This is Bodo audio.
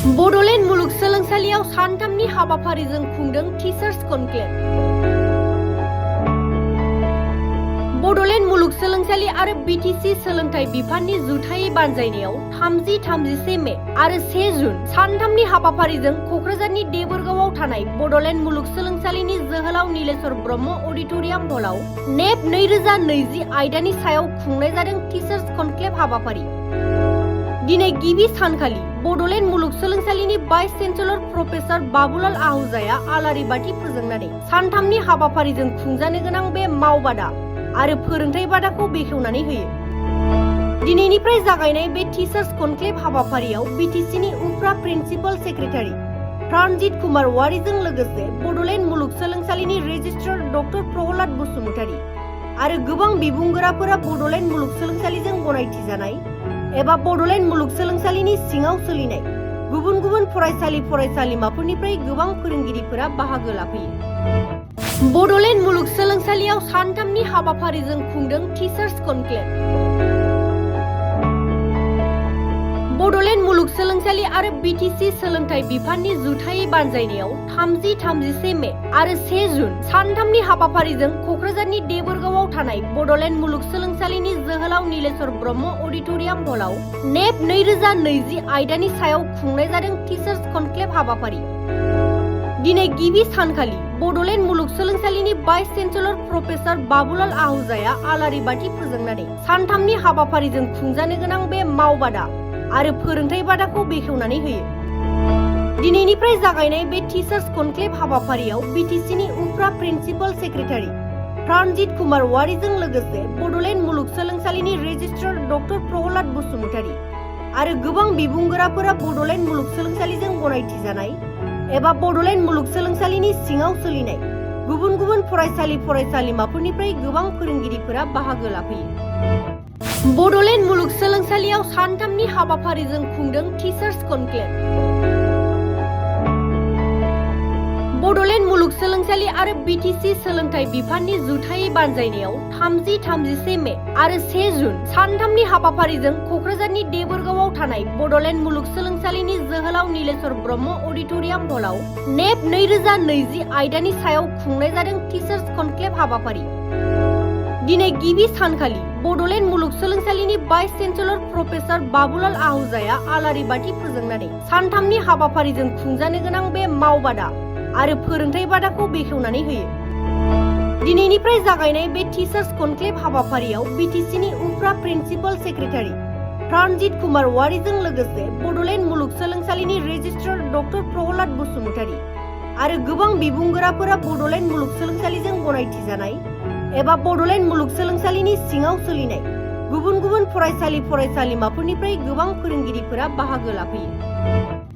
बड'लेण्ड मुलुगसोलोंसालियाव सानथामनि हाबाफारिजों खुंदों टीचार्स कनक्लेव। बड'लेण्ड मुलुगसोलोंसालि आरो बीटीसी सोलोंथाइ बिफाननि जुथायै बानजायनायाव 30-31 मे आरो 1 जुन सानथामनि हाबाफारिजों क'क्राझारनि देबोरगावआव थानाय बड'लेण्ड मुलुगसोलोंसालिनि जोहोलाव नीलेश्वर ब्रह्म अडिट'रियाम हलाव नेप 2020 आयदानि सायाव खुंनाय जादों टीचार्स कनक्लेव हाबाफारि। दिनै गिबि सानखालि बड'लेण्ड मुलुगसोलोंसालिनि भाइस चेन्सेलर प्रफेसर बड'ल आहूजाया आलारि बाथि फोजोंनानै सानथामनि हाबाफारिजों खुंजानो गोनां बे मावबादा आरो फोरोंथाय बादाखौ बेखेवनानै होयो। दिनैनिफ्राय जागायनाय बे टीचार्स कनक्लेव हाबाफारियाव बीटीसीनि उफ्रा प्रिन्सिपाल सेक्रेटारि प्राणजित कुमार वारिजों लोगोसे बड'लेण्ड मुलुगसोलोंसालिनि रेजिस्ट्रार डक्टर प्रहलाद बसुमतारी आरो गोबां बिबुंगोराफोरा बड'लेण्ड मुलुगसोलोंसालिजों गनायथि जानाय एबा बड'लेण्ड मुलुगसोलोंसालिनि सिङाव सोलिनाय गुबुन गुबुन फरायसालि फरायसालिमाफोरनिफ्राय गोबां फोरोंगिरिफोरा बाहागो लाफैयो। बड'लेण्ड मुलुगसोलोंसालियाव सानथामनि हाबाफारिजों खुंदों टीचार्स कनक्लेव। बड'लेण्ड मुलुगसोलोंसालि आरो बीटीसी सोलोंथाइ बिफाननि जुथायै बानजायनायाव 30-31 मे आरो 1 जुन सानथामनि हाबाफारिजों क'क्राझारनि देबोरगावआव थानाय बड'लेण्ड मुलुगसोलोंसालिनि जोहोलाव नीलेश्वर ब्रह्म अडिट'रियाम हलाव नेप 2020 आयदानि सायाव खुंनाय जादों टीचार्स कनक्लेव हाबाफारि। दिनै गिबि सानखालि बड'लेण्ड मुलुगसोलोंसालिनि भाइस चेन्सेलर प्रफेसर बड'ल आहूजाया आलारि बाथि फोजोंनानै सानथामनि हाबाफारिजों खुंजानो गोनां बे मावबादा आरो फोरोंथाय बादाखौ बेखेवनानै होयो। दिनैनिफ्राय जागायनाय बे टीचार्स कनक्लेव हाबाफारियाव बीटीसीनि उफ्रा प्रिन्सिपाल सेक्रेटारि प्राणजित कुमार वारिजों लोगोसे बड'लेण्ड मुलुगसोलोंसालिनि रेजिस्ट्रार डक्टर प्रहलाद बसुमतारी आरो गोबां बिबुंगोराफोरा बड'लेण्ड मुलुगसोलोंसालिजों गनायथि जानाय एबा बड'लेण्ड मुलुगसोलोंसालिनि सिङाव सोलिनाय गुबुन गुबुन फरायसालि फरायसालिमाफोरनिफ्राय गोबां फोरोंगिरिफोरा बाहागो लाफैयो। बड'लेण्ड मुलुगसोलोंसालियाव सानथामनि हाबाफारिजों खुंदों टीचार्स कनक्लेव। बड'लेण्ड मुलुगसोलोंसालि आरो बीटीसी सोलोंथाइ बिफाननि जुथायै बानजायनायाव 30-31 मे आरो 1 जुन सानथामनि हाबाफारिजों क'क्राझारनि देबोरगावआव थानाय बड'लेण्ड मुलुगसोलोंसालिनि जोहोलाव नीलेश्वर ब्रह्म अडिट'रियाम हलाव नेप 2020 आयदानि सायाव खुंनाय जादों टीचार्स कनक्लेव हाबाफारि। दिनै गिबि सानखालि बड'लेण्ड मुलुगसोलोंसालिनि भाइस चेन्सेलर प्रफेसर बड'ल आहूजाया आलारि बाथि फोजोंनानै सानथामनि हाबाफारिजों खुंजानो गोनां बे मावबादा आरो फोरोंथाय बादाखौ बेखेवनानै होयो। दिनैनिफ्राय जागायनाय बे टीचार्स कनक्लेव हाबाफारियाव बीटीसीनि उफ्रा प्रिन्सिपाल सेक्रेटारि प्राणजित कुमार वारिजों लोगोसे बड'लेण्ड मुलुगसोलोंसालिनि रेजिस्ट्रार डक्टर प्रहलाद बसुमतारी आरो गोबां बिबुंगोराफोरा बड'लेण्ड मुलुगसोलोंसालिजों गनायथि जानाय एबा बड'लेण्ड मुलुगसोलोंसालिनि सिङाव सोलिनाय गुबुन गुबुन फरायसालि फरायसालिमाफोरनिफ्राय गोबां फोरोंगिरिफोरा बाहागो लाफैयो।